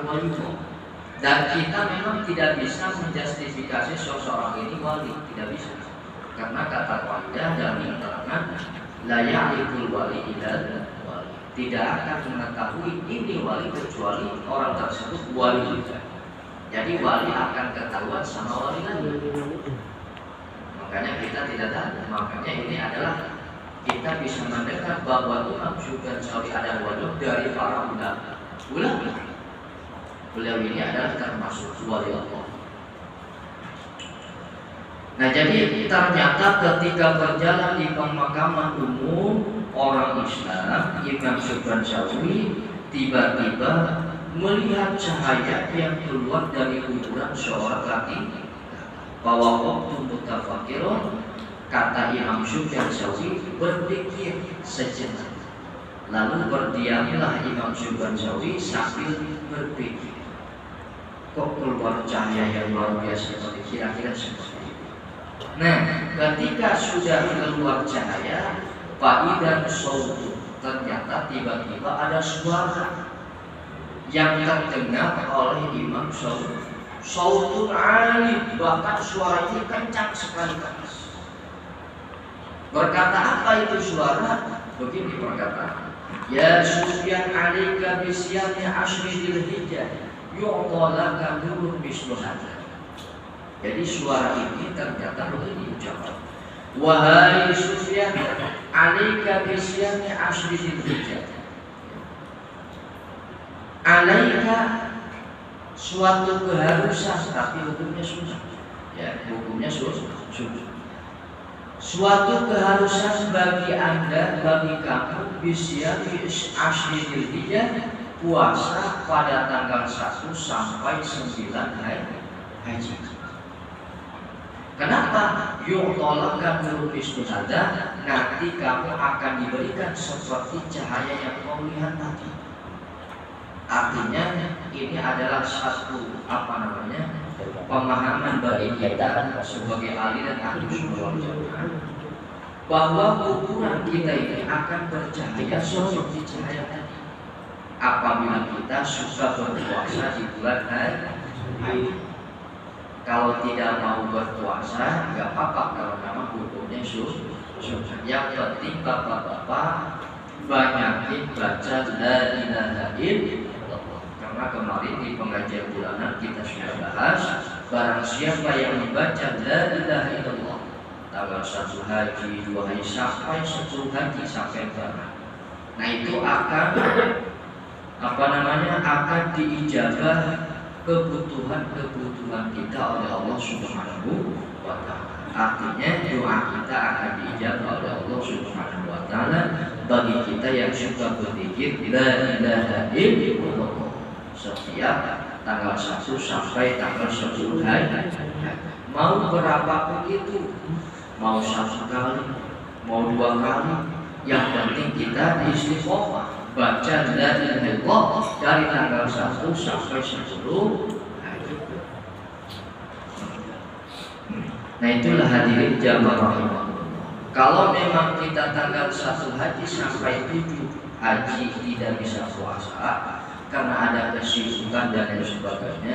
wali. Dan kita memang tidak bisa menjustifikasi seseorang ini wali, tidak bisa. Karena kata kaidah dalam keterangan la ya'riful wali illa wali. Tidak akan mengetahui ini wali kecuali orang tersebut wali juga. Jadi wali akan ketahuan sama wali lagi. Makanya kita tidak tahu. Makanya ini adalah kita bisa mendengar bahwa Imam Syukran Sauri adalah wali dari para ulama. Beliau ini adalah termasuk wali Allah. Nah, jadi ternyata ketika berjalan di pemakaman umum orang Islam, Imam Syukran Sauri tiba-tiba melihat cahaya yang keluar dari kuburan seorang laki. Bahwa waktu mutafakirun, kata Imam Syukran Sauri, berpikir sejenak. Lalu berdiamlah Imam Syukran Sauri sambil berpikir. Kok keluar cahaya yang luar biasa seperti kira-kira seperti itu. Nah, ketika sudah keluar cahaya, fa'idan sautu, ternyata tiba-tiba ada suara yang terdengar oleh Imam Sauri. Sautun alim, bahkan suara ini kencang sekali keras. Berkata apa itu suara? Begini perkataan. Ya Sufyan alaika bisyami ashri dzulhijjah. Yu'tolaka nurun bisluhada. Jadi suara ini ternyata begini ucapan. Wahai Sufyan, alaika bisyami ashri dzulhijjah. Alaika suatu keharusan, tapi hukumnya sunnah. Ya, hukumnya sunnah. Suatu keharusan bagi Anda, bagi kamu, bisyami ashri dzulhijjah, puasa pada tanggal 1 sampai 9 Haji. Kenapa? Yu'tolaka nurun bisluhada, nanti kamu akan diberikan seperti cahaya yang kau lihat tadi. Artinya ini adalah satu pemahaman bagi kita sebagai ahli dan ahli sunnah bahwa kuburan kita ini akan bercahaya seperti cahaya tadi. Apabila kita suka berpuasa di bulan Haji. Kalau tidak mau berpuasa, nggak apa-apa kalau memang hukumnya sunnah. Yang penting bapak-bapak banyakin baca la ilaha illallah. Karena kemarin di pengajian bulanan kita sudah bahas, barang siapa yang membaca la ilaha illallah tanggal 1 Haji, 2 Haji sampai 10 Haji sampai berapa. Nah itu akan akan diijabah kebutuhan kita oleh Allah Subhanahu wa ta'ala. Artinya doa kita akan diijabah oleh Allah Subhanahu wa ta'ala bagi kita yang suka berzikir la ilaha illallah setiap tanggal 1 sampai tanggal 10 Haji. Mau berapapun itu, mau 1 kali, mau 2 kali, yang penting kita istiqomah baca la ilaha illallah dari tanggal 1 sampai 10 Haji. Nah itulah hadirin jamaah rahimahullah. Kalau memang kita tanggal 1 Haji sampai 7 Haji tidak bisa puasa karena ada kesibukan dan lain sebagainya,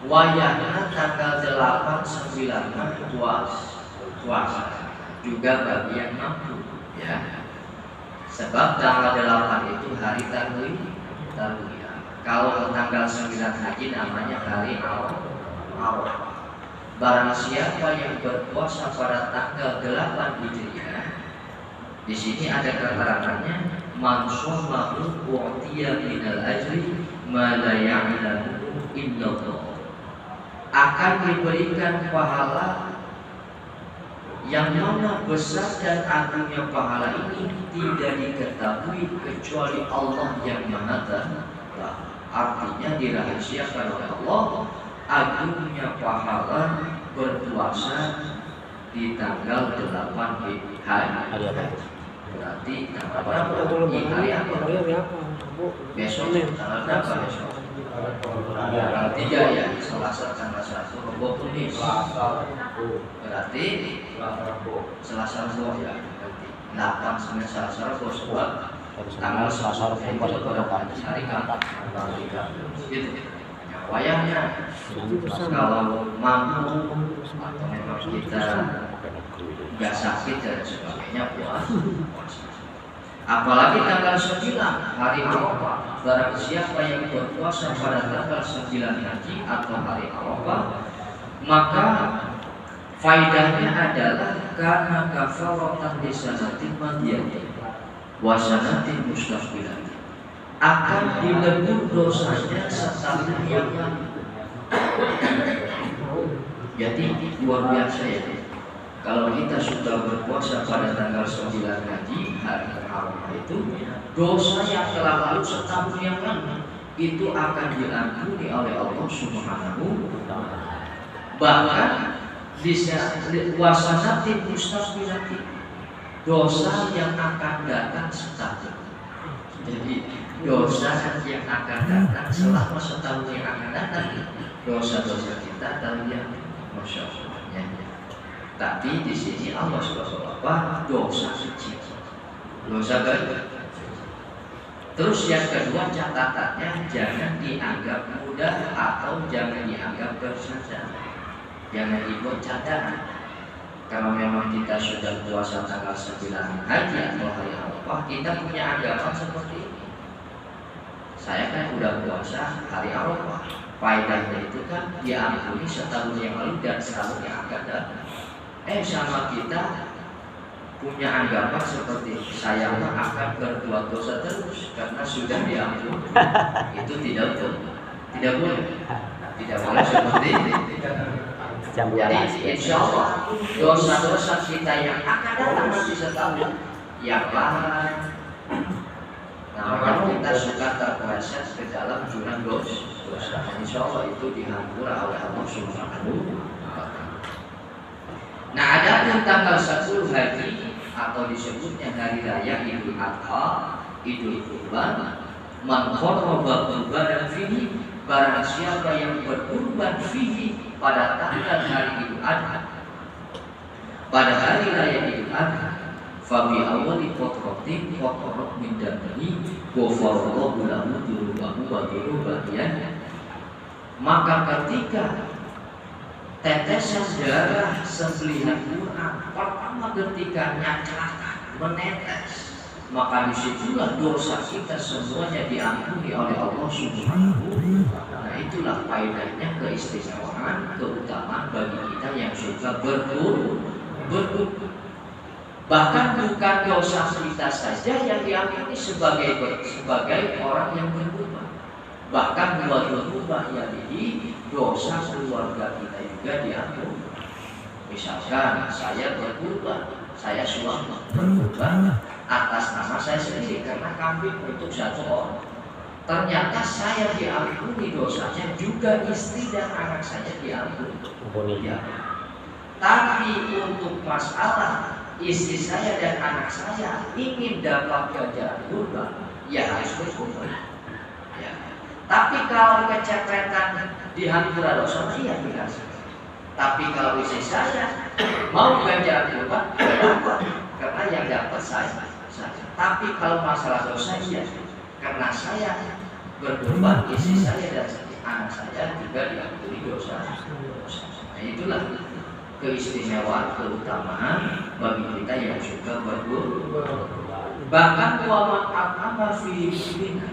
wayahnya tanggal 8, 9 puasa juga bagi yang mampu, ya. Sebab tanggal 8 itu hari tarwiyah. Kalau tanggal 9 Haji namanya hari Arafah. Barang siapa yang berpuasa pada tanggal 8 Hijriah, di sini ada keterangannya, man shoma'u u'tiya minal ajri ma la ya'lamu illallah. Akan diberikan pahala yang mana besar dan agungnya pahala ini tidak diketahui kecuali Allah yang Maha Taala. Artinya dirahasiakan oleh Allah agungnya pahala berpuasa di tanggal 8 Haji. Berarti tanggal berapa? Hari apa? Besok tanggal berapa besok? Tanggal 3 ya, Selasa tanggal 1 Rabu Kamis. Berarti Selasa Rabu ya. 8 sampai Selasa Rabu sebab tanggal 1 hari keempat gitu. Wayangnya kalau mampu atau memang kita nggak sakit dan sebagainya puasa. Apalagi tanggal 9 hari Arafah, barang siapa yang berpuasa pada tanggal 9 Haji atau hari Arafah, maka faedahnya adalah karena kafaratan lisanatin madiyati wa sanatin mustaqbilati, akan dilebur dosanya setahun yang lalu. Jadi luar biasa ya. Kalau kita sudah berpuasa pada tanggal 9 Haji hari Arafah itu, dosa yang telah lalu setahun yang lalu itu akan diampuni oleh Allah Subhanahu wa Ta'ala. Bahkan bisa wasanatin mustaqbilati, dosa yang akan datang setahun. Jadi dosa yang akan datang selama setahun yang akan datang, dosa-dosa kita tahu yang Masya Allah. Tapi di sini Allah SWT dosa kecil, dosa besar. Terus yang kedua catatannya, jangan dianggap mudah atau jangan dianggap bersaja, jangan dibuat cadangan. Kalau memang kita sudah puasa tanggal 9 Haji atau hari Arafah, kita punya agama seperti ini. Saya kan udah puasa hari Arafah, faedahnya itu kan diampuni setahun yang lalu dan setahun yang akan datang. Sama kita punya anggapan seperti saya akan berbuat dosa terus karena sudah diampuni. Itu tidak boleh seperti itu. Jadi insya Allah dosa-dosa kita yang akan datang nanti setahun yang lain, namanya kita suka terpeleset ke dalam jurang dosa. Insya Allah itu dihampura oleh Allah Subhanahu wa Ta'ala. Nah, ada tanggal 10 Haji atau disebutnya hari raya Idul Adha, Idul Kurban, man qarraba qurbanan fihi, barang siapa yang berkurban fihi pada tanggal hari Idul Adha, pada hari raya Idul Adha, fa bi awwali qatratin qatrot min damihi wa faradahu lahu durubahu wa durubahiyan, maka ketika tetesan darah sembelihan Quran pertama ketika nyacrakan menetes, maka disitulah dosa kita semuanya diampuni oleh Allah Subhanahu wa Ta'ala. Nah, itulah faedahnya keistimewaan, keutamaan bagi kita yang suka berkurban. Bahkan bukan dosa kita saja yang diampuni sebagai orang yang berkurban, bahkan buat berubah ya dosa keluarga kita juga diampuni. Misalkan saya berkurban, saya suami berkurban atas nama saya sendiri karena kambing untuk satu orang, ternyata saya diampuni dosanya, juga istri dan anak saya diampuni. Ya. Tapi untuk masalah istri saya dan anak saya ingin dapat ganjaran kurban, ya harus berkurban. Ya. Tapi kalau kecepretan dihampura dosa, iya dikasih. Tapi kalau istri saya mau ganjaran kurban, dapat, karena yang dapat saya. Tapi kalau masalah dosa, iya, karena saya berkorban, istri saya dan anak saya juga diampuni dosa. Nah, itulah keistimewaan, keutamaan bagi kita yang suka berkorban. Bahkan waman akama fi muslimina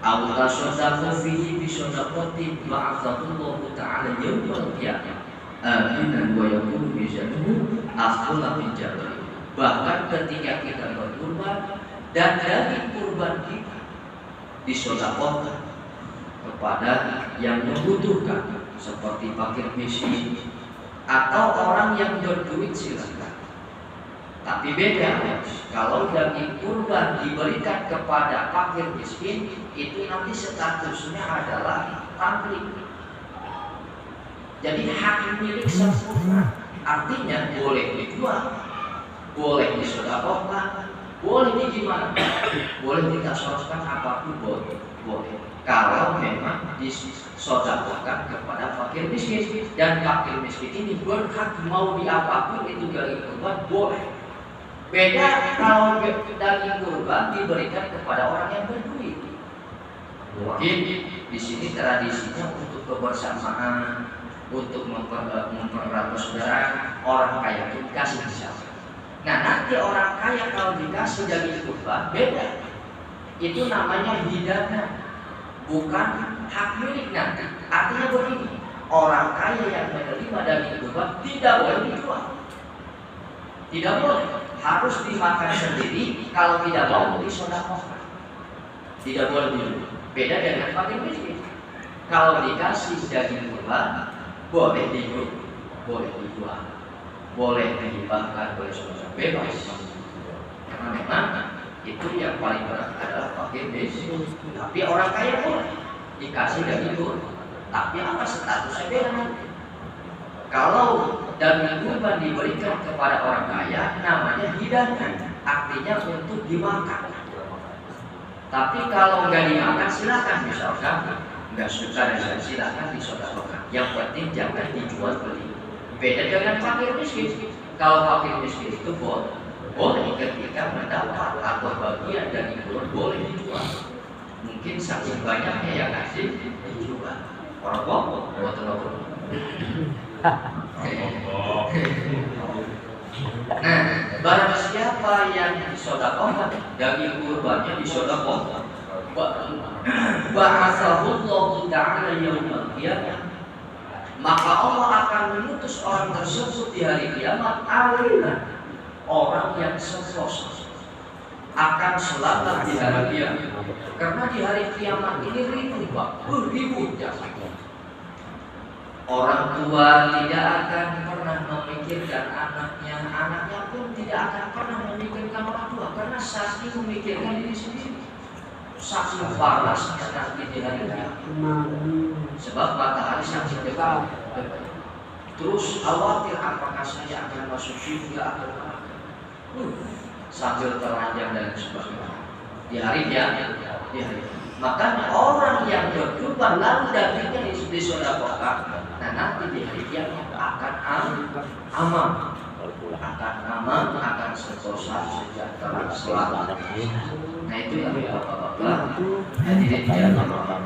aw tasaddaqu fihi bi sadaqatin ba'athallahu ta'ala yawmal qiyamah aminan wa yakunu mizanuhu afdala min jabal. Bahkan ketika kita berkurban dan dari kurban kita disedekahkan kepada yang membutuhkan seperti fakir miskin atau orang yang berduit, silakan. Tapi beda, kalau daging kurban diberikan kepada fakir miskin, itu nanti statusnya adalah tamlik. Jadi hak milik sempurna, artinya boleh dijual, boleh disedekahkan, boleh gimana, boleh kita soroskan apapun boleh. Kalau memang disedekahkan kepada fakir miskin dan fakir miskin ini berhak mau diapapun itu dari kurban boleh. Beda kalau daging kurban diberikan kepada orang yang berduit. Mungkin di sini tradisinya untuk kebersamaan, untuk mempererat persaudaraan, orang kaya itu dikasih misalnya. Nah nanti orang kaya kalau dikasih daging kurban beda. Itu namanya hidana, bukan hak milik nanti. Artinya begini, orang kaya yang menerima daging kurban tidak boleh dijual. Tidak boleh, harus dimakan sendiri. Kalau tidak mau disedekahkan. Tidak boleh dijual. Beda dengan fakir miskin. Kalau dikasih daging kurban boleh dijual, boleh dihibahkan, boleh saudara bebas. Karena memang itu yang paling berat adalah fakir miskin. Tapi orang kaya boleh dikasih daging kurban. Tapi apa statusnya beda nanti? Kalau daging kurban diberikan kepada orang kaya, namanya hidayah, artinya untuk dimakan. Tapi kalau nggak dimakan, silakan, misalkan nggak suka dan silakan disedekahkan. Yang penting jangan dijual beli. Beda dengan fakir miskin. Kalau fakir miskin itu boleh ketika mendapat atau bagian dari kurban boleh dijual. Mungkin saking banyaknya yang ngasih dijual. Orang botol. Nah, barang siapa yang disedekahkan daging kurbannya disedekahkan, ba'atsahullahu ta'ala yaumil qiyamah, maka Allah akan mengutus orang tersebut di hari kiamat aliman, orang yang sukses akan selamat di hari kiamat. Karena di hari kiamat ini ribut, ribut ya. Orang tua tidak akan pernah memikirkan anaknya, anaknya pun tidak akan pernah memikirkan orang tua karena saking memikirkan diri sendiri. Saking parasnya nanti di hari kiamat. Sebab matahari saking dekat. Terus khawatir apakah saya akan masuk surga atau neraka. Sambil telanjang dan sebagainya. Di hari kiamat, makanya orang yang berkorban lalu dagingnya disedekahkan. Nah nanti di hari kiamat akan aman, akan sentosa, sejahtera, selamat. Nah itu yang bapak-bapak hadirin yang Allah,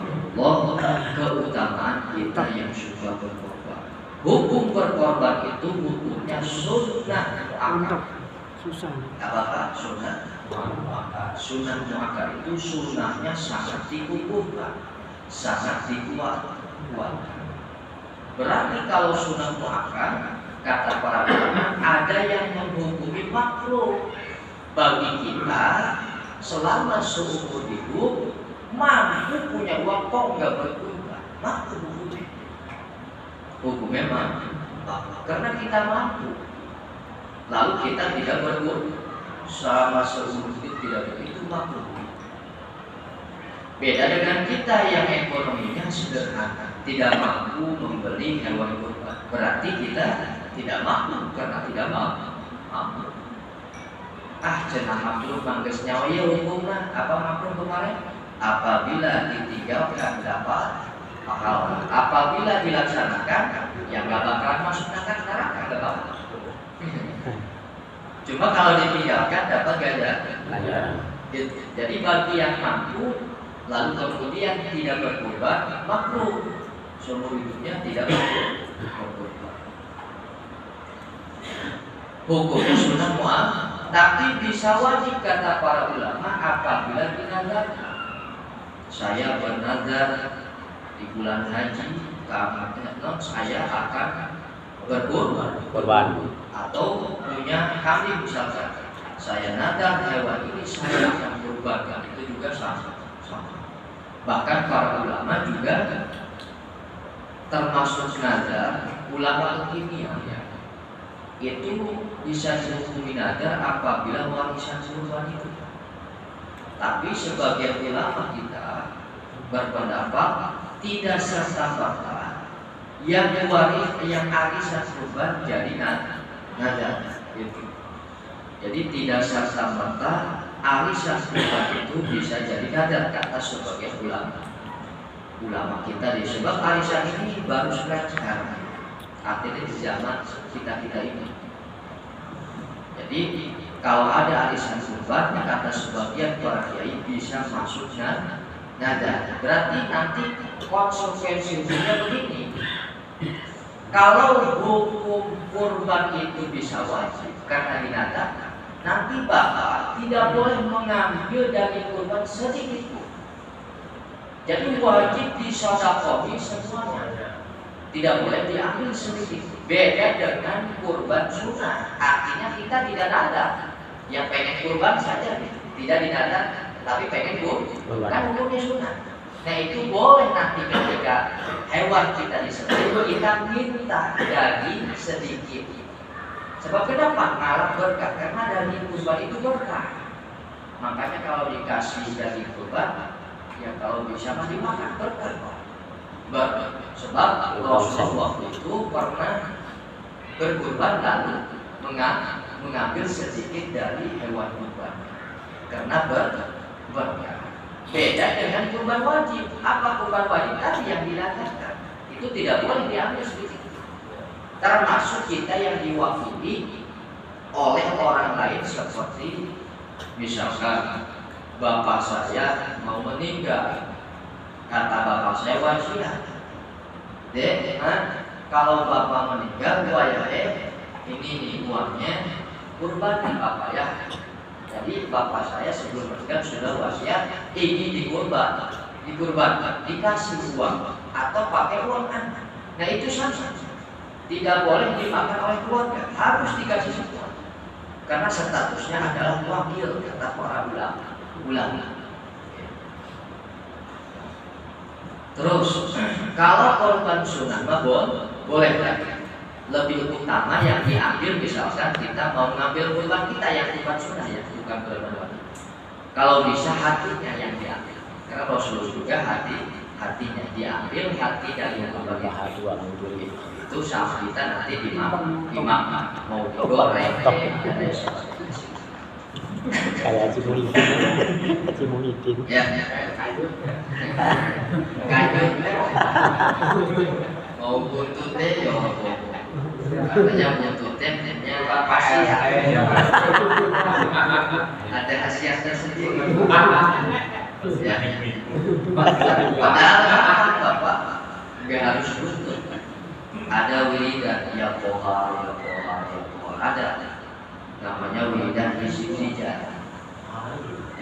keutamaan kita yang suka berkorban. Hukum berkorban itu hukumnya sunnah akad. Apa sunnah? Sunnah muakkad itu sunnahnya sangat dikukuhkan, sangat dikuatkan. Berarti kalau sunnah muakkad, kata para ulama, ada yang menghukumi makruh bagi kita selama seumur hidup mampu punya uang kok nggak berkurban, makruh hukumnya. Hukumnya makruh karena kita mampu, lalu kita tidak berkurban selama seumur hidup tidak begitu makruh. Beda dengan kita yang ekonominya sederhana, tidak mampu membeli hewan kurban. Berarti kita tidak mampu karena tidak mampu. Cenah makruh mangges nyawa ya hukumna. Apa makruh kemarin? Apabila ditinggalkan dapat pahala. Apabila dilaksanakan yang gak bakalan masuk neraka gak bakal. Cuma kalau ditinggalkan dapat ganjaran. Jadi bagi yang mampu lalu kemudian tidak berkorban makruh, seumur hidupnya tidak berkorban. Hukumnya sunnah muakkad, tapi bisa wajib kata para ulama apabila dinazarkan. Saya bernazar di bulan haji saya akan berkorban atau punya kambing misalkan. Saya nazar hewan ini saya akan kurbankan, itu juga sama. Bahkan para ulama juga termasuk nazar ulama kimia itu bisa dihukumi nazar apabila warisan kurban itu. Tapi sebagian ulama kita berpendapat tidak serta-merta yang arisan kurban jadi nazar gitu. Jadi tidak serta-merta arisan kurban itu bisa jadi nazar kata sebagian ulama kita. Sebab arisan ini baru sekarang, artinya di zaman kita ini. Jadi Kalau ada arisan kurban, kata sebagian para kiai bisa masuk nada. Berarti nanti konsekuensinya begini. Kalau hukum kurban itu bisa wajib karena dinada, nanti bapak tidak boleh mengambil dari kurban sedikit pun. Jadi wajib disodakohi semuanya, tidak boleh diambil sedikit. Beda dengan kurban sunnah, artinya kita tidak ada yang pengen kurban saja, tidak dinada, tapi pengen kurban, kan hukumnya sunnah. Nah itu boleh nanti ketika hewan kita disembelih kita minta daging sedikit. Sebab kenapa? Malah berkah, karena daging kurban itu berkah. Makanya kalau dikasih daging kurban, ya kalau bisa mah dimakan berkah. Sebab Rasulullah itu pernah berkurban lalu mengambil sedikit dari hewan kurban karena berkah. Beda dengan kurban wajib. Apa kurban wajib tadi yang dilakukan? Itu tidak boleh diambil sedikit. Termasuk kita yang diwakili oleh orang lain seperti misalkan bapak saya mau meninggal, kata bapak saya wasiat. Kalau bapak meninggal, ini nih uangnya kurban nih bapak ya. Jadi bapak saya sebelum meninggal sudah wasiat ini dikurban, dikasih uang atau pakai uang anak. Nah itu sama, tidak boleh dimakan oleh keluarga, harus dikasih semua. Karena statusnya adalah wakil, kata para ulama. Terus kalau korban sunnah boleh lagi. Lebih utama yang diambil misalkan kita mau ngambil kurban kita yang kurban sunnah ya, bukan kurban wajib. Kalau bisa hatinya yang diambil, karena Rasulullah juga hatinya diambil, hati dari kurban itu sama kita nanti imam mau goreng kayak Haji Muhyiddin ya mau buntutnya ya katanya buntutnya pasti ya ada khasiatnya sendiri ya. Padahal bapak nggak harus buntut, ada wiridan ya pohar ada namanya wiridan istighfar.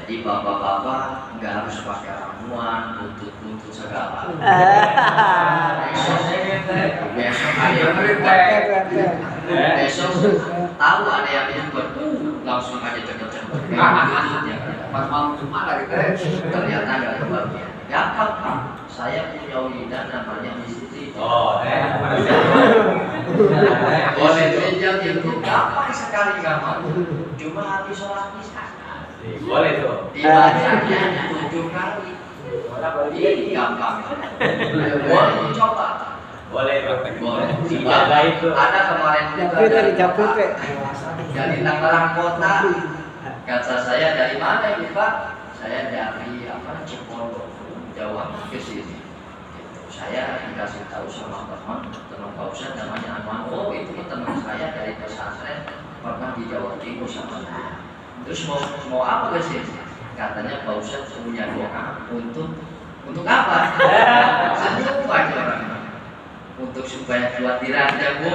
Jadi bapak-bapak nggak harus pakai ramuan, buntut segala. Besok tahu ada yang buntut, langsung aja cepet-cepet. Pas malam Jumat lagi ternyata nggak kebagian. Gampang, saya punya wiridan namanya istighfar. Boleh pinjam itu gampang sekali gampang. Cuma habis sholat isya. Boleh tuh. Dibacanya 7 kali. Ini gampang. Boleh dicoba. Boleh. Dijaga itu. Ada kemarin juga dari Tangerang Kota. Kata saya dari mana ini Pak? Saya dari Cipondo, Jawa ke sini. Saya dikasih tahu sama teman Pak Ustadz namanya Anwar. Oh itu teman saya dari pesantren pernah di Jawa Timur sama saya. Terus mau apa ke sini? Katanya Pak Ustadz punya doa untuk apa? Senyum aja orang. Untuk supaya kuat diraja, Bu.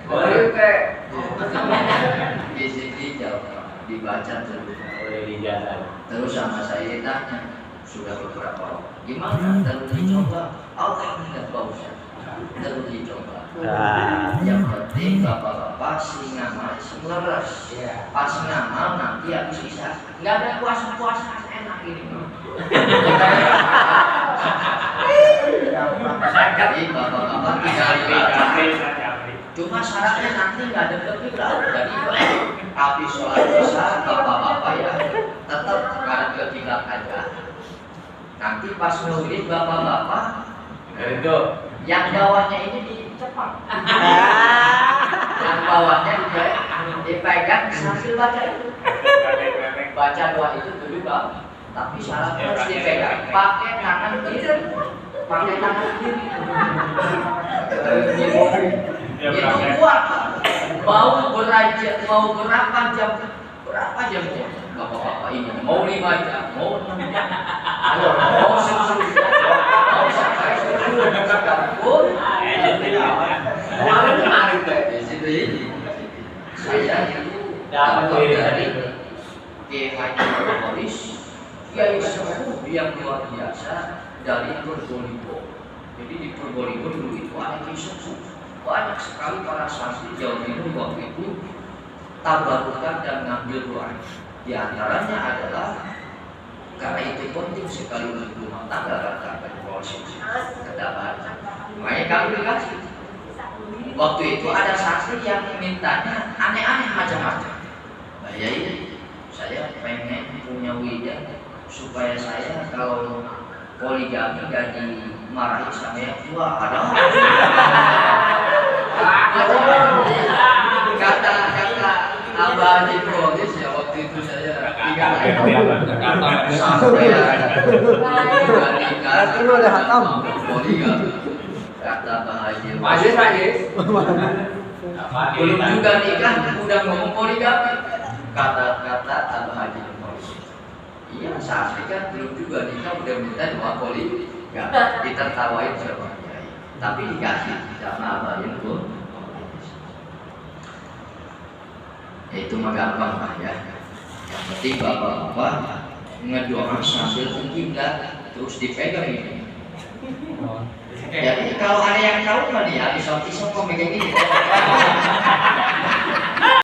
Boleh teh. Di sini jawab dibaca terus. Boleh dijalan. Terus sama saya ditanya sudah beberapa waktu. Gimana? Terus dicoba. Alhamdulillah Pak Ustadz. Terus dicoba. Yang penting bapak-bapak singa leres. Pas ngamal nanti habis isya nggak ada puasa enak ini. Jadi bapak-bapak tinggal baca. Cuma syaratnya nanti nggak ada kebiblat. Jadi habis sholat isya bapak-bapak ya tetap nggak ada kebiblat aja. Nanti pas maghrib bapak-bapak itu yang bawahnya ini dicepak. Yang bawahnya dipegang sambil baca itu. Baca doa itu dulu Bang. Tapi syaratnya harus dipegang pakai tangan kiri. Pakai tangan kiri. Itu kuat. mau berapa jam bapak-bapak ini mau 5 jam, mau 6 jam, mau 10 jam, mau sampai 10 sekalipun. Saya itu dapat dari Kiai Haji Moris, Kiai sepuh yang luar biasa dari Probolinggo. Jadi di Probolinggo dulu itu ada Kiai sepuh, banyak sekali para santri Jawa Timur waktu itu tabarukan dan ngambil doa. Di antaranya adalah karena itu penting sekali untuk rumah tangga kata proses kedatangan. Makanya kami dikasih. Waktu itu ada santri yang mintanya aneh-aneh macam-macam. Nah, ya ini saya pengen punya wida supaya saya kalau poligami gak dimarahi sama yang tua. Ada kata Abah Haji Prolis ya waktu itu saya sampai ada hatam. Kata Abah Haji Apa belum juga nikah udah ngomong poligami. Kata-kata Abah Haji Prolis. Iya sampai kan belum juga nikah udah minta doa poligami. Kita tawain sama Kiai. Tapi dikasih sama Abah Haji Prolis. Itu mah gampang lah ya. Yang penting bapak-bapak ngedoa sambil menghindar terus dipegang ini. Jadi kalau ada yang tahu mah dia habis kok megang ini.